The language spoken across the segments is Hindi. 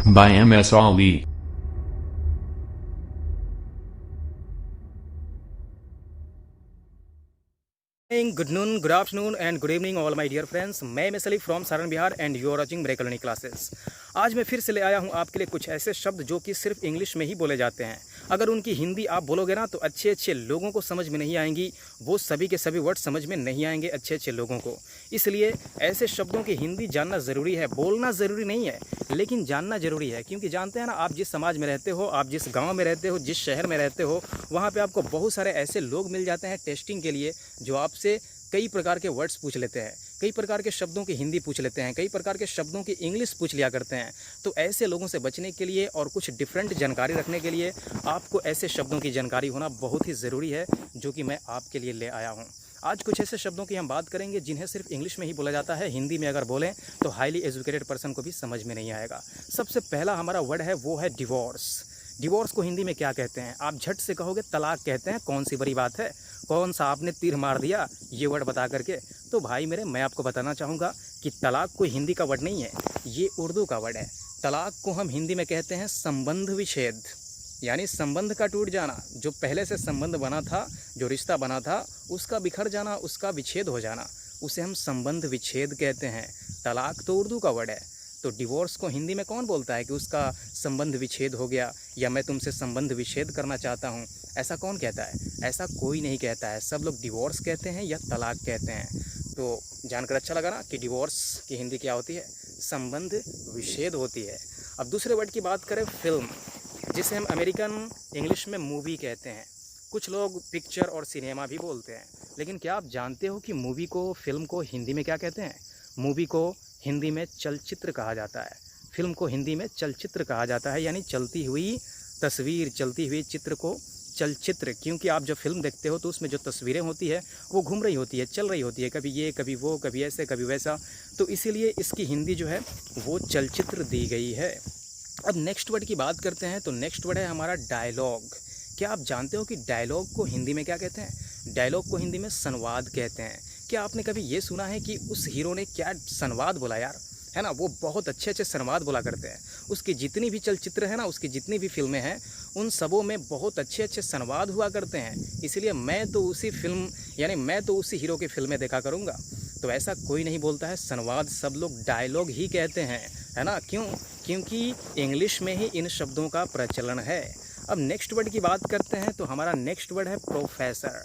by MS Ali. Good noon, good afternoon and good evening all my dear friends. मैं मिसली from Saran Bihar and you are watching मेरे कॉलोनी क्लासेस। आज मैं फिर से ले आया हूँ आपके लिए कुछ ऐसे शब्द जो कि सिर्फ इंग्लिश में ही बोले जाते हैं। अगर उनकी हिंदी आप बोलोगे ना तो अच्छे अच्छे लोगों को समझ में नहीं आएंगी, वो सभी के सभी वर्ड समझ में नहीं आएंगे अच्छे अच्छे लोगों को। इसलिए ऐसे शब्दों की हिंदी जानना ज़रूरी है। बोलना ज़रूरी नहीं है लेकिन जानना ज़रूरी है, क्योंकि जानते हैं ना, आप जिस समाज में रहते हो, आप जिस गाँव में रहते हो, जिस शहर में रहते हो, वहाँ पर आपको बहुत सारे ऐसे लोग मिल जाते हैं टेस्टिंग के लिए, जो आपसे कई प्रकार के वर्ड्स पूछ लेते हैं, कई प्रकार के शब्दों की हिंदी पूछ लेते हैं, कई प्रकार के शब्दों की इंग्लिश पूछ लिया करते हैं। तो ऐसे लोगों से बचने के लिए और कुछ डिफरेंट जानकारी रखने के लिए आपको ऐसे शब्दों की जानकारी होना बहुत ही ज़रूरी है, जो कि मैं आपके लिए ले आया हूँ। आज कुछ ऐसे शब्दों की हम बात करेंगे जिन्हें सिर्फ इंग्लिश में ही बोला जाता है, हिंदी में अगर बोलें तो हाईली एजुकेटेड पर्सन को भी समझ में नहीं आएगा। सबसे पहला हमारा वर्ड है वो है डिवोर्स। डिवोर्स को हिंदी में क्या कहते हैं? आप झट से कहोगे तलाक कहते हैं। कौन सी बड़ी बात है, कौन सा आपने तीर मार दिया ये वर्ड बता करके? तो भाई मेरे, मैं आपको बताना चाहूँगा कि तलाक कोई हिंदी का वर्ड नहीं है, ये उर्दू का वर्ड है। तलाक को हम हिंदी में कहते हैं संबंध विच्छेद, यानी संबंध का टूट जाना। जो पहले से संबंध बना था, जो रिश्ता बना था, उसका बिखर जाना, उसका विच्छेद हो जाना, उसे हम संबंध विच्छेद कहते हैं। तलाक तो उर्दू का वर्ड है। तो डिवोर्स को हिंदी में कौन बोलता है कि उसका संबंध विच्छेद हो गया, या मैं तुमसे संबंध विच्छेद करना चाहता हूँ? ऐसा कौन कहता है? ऐसा कोई नहीं कहता है। सब लोग डिवोर्स कहते हैं या तलाक कहते हैं। तो जानकर अच्छा लगा ना कि डिवोर्स की हिंदी क्या होती है? संबंध विच्छेद होती है। अब दूसरे वर्ड की बात करें, फिल्म, जिसे हम अमेरिकन इंग्लिश में मूवी कहते हैं। कुछ लोग पिक्चर और सिनेमा भी बोलते हैं, लेकिन क्या आप जानते हो कि मूवी को, फिल्म को हिंदी में क्या कहते हैं? मूवी को हिंदी में चलचित्र कहा जाता है। फिल्म को हिंदी में चलचित्र कहा जाता है, यानी चलती हुई तस्वीर, चलती हुई चित्र को चलचित्र। क्योंकि आप जब फिल्म देखते हो तो उसमें जो तस्वीरें होती है वो घूम रही होती है, चल रही होती है, कभी ये कभी वो, कभी ऐसे कभी वैसा। तो इसीलिए इसकी हिंदी जो है वो चलचित्र दी गई है। अब नेक्स्ट वर्ड की बात करते हैं, तो नेक्स्ट वर्ड है हमारा डायलॉग। क्या आप जानते हो कि डायलॉग को हिंदी में क्या कहते हैं? डायलॉग को हिंदी में संवाद कहते हैं। क्या आपने कभी ये सुना है कि उस हीरो ने क्या संवाद बोला यार? है ना, वो बहुत अच्छे अच्छे संवाद बोला करते हैं। उसकी जितनी भी चलचित्र है ना, उसकी जितनी भी फिल्में हैं, उन सबों में बहुत अच्छे अच्छे संवाद हुआ करते हैं। इसलिए मैं तो उसी फिल्म, यानी मैं तो उसी हीरो की फिल्में देखा करूँगा। तो ऐसा कोई नहीं बोलता है संवाद, सब लोग डायलॉग ही कहते हैं, है ना? क्यों? क्योंकि इंग्लिश में ही इन शब्दों का प्रचलन है। अब नेक्स्ट वर्ड की बात करते हैं, तो हमारा नेक्स्ट वर्ड है प्रोफेसर।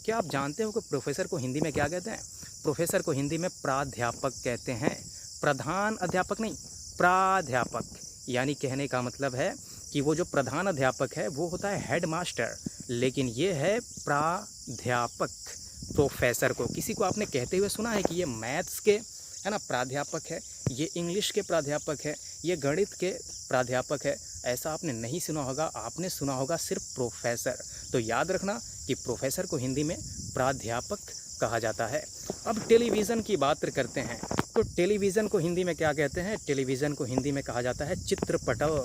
क्या आप जानते हो कि प्रोफेसर को हिंदी में क्या कहते हैं? प्रोफेसर को हिंदी में प्राध्यापक कहते हैं। प्रधान अध्यापक नहीं, प्राध्यापक। यानी कहने का मतलब है कि वो जो प्रधान अध्यापक है वो होता है हेड मास्टर, लेकिन ये है प्राध्यापक। प्रोफेसर को किसी को आपने कहते हुए सुना है कि ये मैथ्स के, है ना, प्राध्यापक है, ये इंग्लिश के प्राध्यापक है, ये गणित के प्राध्यापक है? ऐसा आपने नहीं सुना होगा। आपने सुना होगा सिर्फ प्रोफेसर। तो याद रखना कि प्रोफेसर को हिंदी में प्राध्यापक कहा जाता है। अब टेलीविज़न की बात करते हैं, तो टेलीविज़न को हिंदी में क्या कहते हैं? टेलीविज़न को हिंदी में कहा जाता है चित्रपटल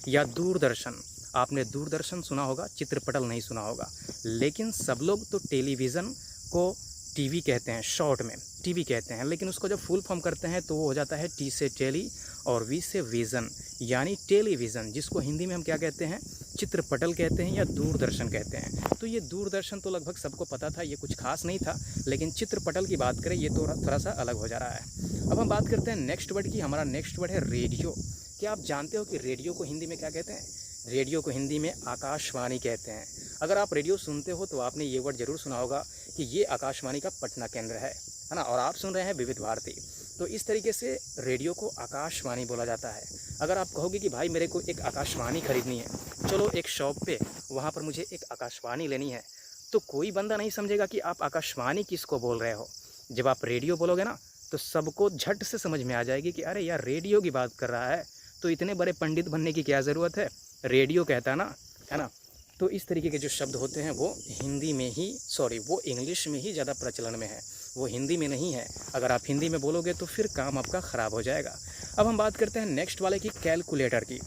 या दूरदर्शन। आपने दूरदर्शन सुना होगा, चित्रपटल नहीं सुना होगा। लेकिन सब लोग तो टेलीविज़न को टीवी कहते हैं, शॉर्ट में टीवी कहते हैं, लेकिन उसको जब फुल फॉर्म करते हैं तो वो हो जाता है टी से टेली और वी से विज़न, यानी टेलीविज़न, जिसको हिंदी में हम क्या कहते हैं? चित्रपटल कहते हैं या दूरदर्शन कहते हैं। तो ये दूरदर्शन तो लगभग सबको पता था, ये कुछ खास नहीं था, लेकिन चित्रपटल की बात करें ये तो थोड़ा सा अलग हो जा रहा है। अब हम बात करते हैं नेक्स्ट वर्ड की। हमारा नेक्स्ट वर्ड है रेडियो। क्या आप जानते हो कि रेडियो को हिंदी में क्या कहते हैं? रेडियो को हिंदी में आकाशवाणी कहते हैं। अगर आप रेडियो सुनते हो तो आपने ये वर्ड ज़रूर सुना होगा कि ये आकाशवाणी का पटना केंद्र है ना, और आप सुन रहे हैं विविध भारती। तो इस तरीके से रेडियो को आकाशवाणी बोला जाता है। अगर आप कहोगे कि भाई मेरे को एक आकाशवाणी खरीदनी है, चलो एक शॉप पे, वहाँ पर मुझे एक आकाशवाणी लेनी है, तो कोई बंदा नहीं समझेगा कि आप आकाशवाणी किसको बोल रहे हो। जब आप रेडियो बोलोगे ना तो सबको झट से समझ में आ जाएगी कि अरे यार रेडियो की बात कर रहा है, तो इतने बड़े पंडित बनने की क्या ज़रूरत है, रेडियो कहता ना, है ना। तो इस तरीके के जो शब्द होते हैं वो हिंदी में ही, वो इंग्लिश में ही ज़्यादा प्रचलन में है, वो हिंदी में नहीं है। अगर आप हिंदी में बोलोगे तो फिर काम आपका ख़राब हो जाएगा। अब हम बात करते हैं नेक्स्ट वाले की, कैलकुलेटर की।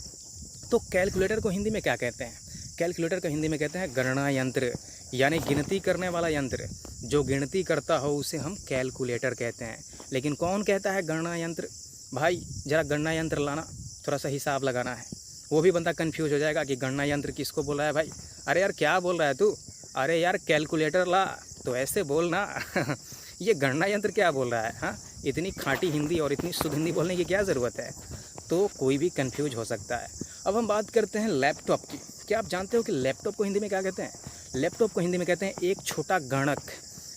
तो कैलकुलेटर को हिंदी में क्या कहते हैं? कैलकुलेटर को हिंदी में कहते हैं गणना यंत्र, यानी गिनती करने वाला यंत्र। जो गिनती करता हो उसे हम कैलकुलेटर कहते हैं। लेकिन कौन कहता है गणना यंत्र? भाई ज़रा गणना यंत्र लाना, थोड़ा सा हिसाब लगाना है। वो भी बंदा कन्फ्यूज हो जाएगा कि गणना यंत्र किसको बोल रहा है भाई। अरे यार क्या बोल रहा है तू, अरे यार कैलकुलेटर ला, तो ऐसे बोलना ये गणना यंत्र क्या बोल रहा है। हाँ, इतनी खाटी हिंदी और इतनी शुद्ध हिंदी बोलने की क्या ज़रूरत है। तो कोई भी कंफ्यूज हो सकता है। अब हम बात करते हैं लैपटॉप की। क्या आप जानते हो कि लैपटॉप को हिंदी में क्या कहते हैं? लैपटॉप को हिंदी में कहते हैं एक छोटा गणक।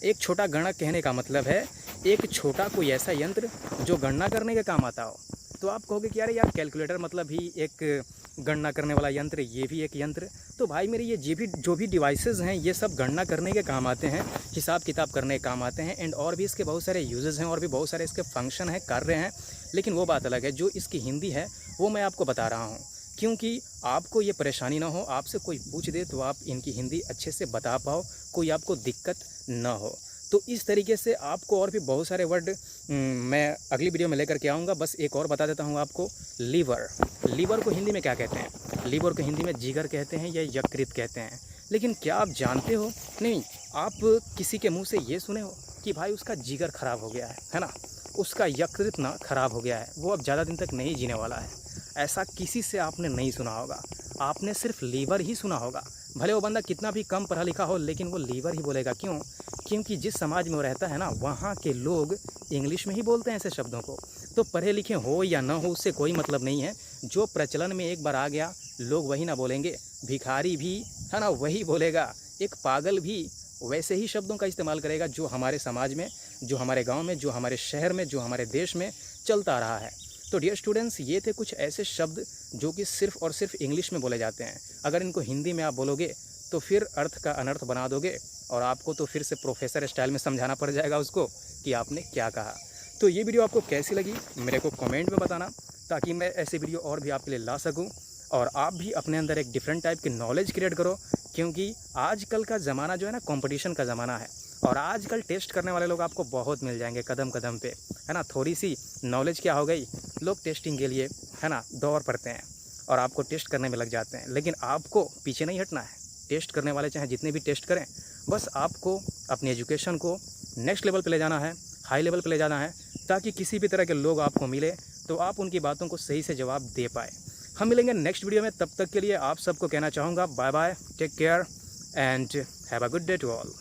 एक छोटा गणक कहने का मतलब है एक छोटा कोई ऐसा यंत्र जो गणना करने के काम आता हो। तो आप कहोगे कि यार कैलकुलेटर मतलब ही एक गणना करने वाला यंत्र, ये भी एक यंत्र। तो भाई मेरे ये जो भी डिवाइसेस हैं ये सब गणना करने के काम आते हैं, हिसाब किताब करने के काम आते हैं। एंड और भी इसके बहुत सारे यूजेस हैं और भी बहुत सारे इसके फंक्शन हैं, कार्य हैं। लेकिन वो बात अलग है, जो इसकी हिंदी है वो मैं आपको बता रहा हूँ, क्योंकि आपको ये परेशानी ना हो, आपसे कोई पूछ दे तो आप इनकी हिंदी अच्छे से बता पाओ, कोई आपको दिक्कत ना हो। तो इस तरीके से आपको और भी बहुत सारे वर्ड मैं अगली वीडियो में लेकर के आऊँगा। बस एक और बता देता हूँ आपको, लीवर। लीवर को हिंदी में क्या कहते हैं? लीवर को हिंदी में जिगर कहते हैं या यकृत कहते हैं। लेकिन क्या आप जानते हो, नहीं, आप किसी के मुंह से ये सुने हो कि भाई उसका जिगर ख़राब हो गया है ना, उसका यकृत ना ख़राब हो गया है, वो अब ज़्यादा दिन तक नहीं जीने वाला है। ऐसा किसी से आपने नहीं सुना होगा, आपने सिर्फ लीवर ही सुना होगा। भले वो बंदा कितना भी कम पढ़ा लिखा हो, लेकिन वो लीवर ही बोलेगा। क्यों? क्योंकि जिस समाज में वो रहता है ना, वहाँ के लोग इंग्लिश में ही बोलते हैं ऐसे शब्दों को। तो पढ़े लिखे हो या ना हो उससे कोई मतलब नहीं है, जो प्रचलन में एक बार आ गया लोग वही ना बोलेंगे। भिखारी भी है ना वही बोलेगा, एक पागल भी वैसे ही शब्दों का इस्तेमाल करेगा जो हमारे समाज में, जो हमारे गांव में, जो हमारे शहर में, जो हमारे देश में चलता रहा है। तो डियर स्टूडेंट्स, ये थे कुछ ऐसे शब्द जो कि सिर्फ़ और सिर्फ इंग्लिश में बोले जाते हैं। अगर इनको हिंदी में आप बोलोगे तो फिर अर्थ का अनर्थ बना दोगे और आपको तो फिर से प्रोफेसर स्टाइल में समझाना पड़ जाएगा उसको कि आपने क्या कहा। तो ये वीडियो आपको कैसी लगी मेरे को कमेंट में बताना, ताकि मैं ऐसे वीडियो और भी आपके लिए ला सकूं और आप भी अपने अंदर एक डिफरेंट टाइप की नॉलेज क्रिएट करो। क्योंकि आजकल का ज़माना जो है ना, कंपटीशन का ज़माना है और आजकल टेस्ट करने वाले लोग आपको बहुत मिल जाएंगे कदम कदम पे, है ना। थोड़ी सी नॉलेज क्या हो गई, लोग टेस्टिंग के लिए है ना दौड़ पड़ते हैं और आपको टेस्ट करने में लग जाते हैं। लेकिन आपको पीछे नहीं हटना है। टेस्ट करने वाले चाहे जितने भी टेस्ट करें, बस आपको अपनी एजुकेशन को नेक्स्ट लेवल पे ले जाना है, हाई लेवल पे ले जाना है, ताकि किसी भी तरह के लोग आपको मिले तो आप उनकी बातों को सही से जवाब दे पाए। हम मिलेंगे नेक्स्ट वीडियो में, तब तक के लिए आप सबको कहना चाहूँगा bye bye, take care and have a good day to all.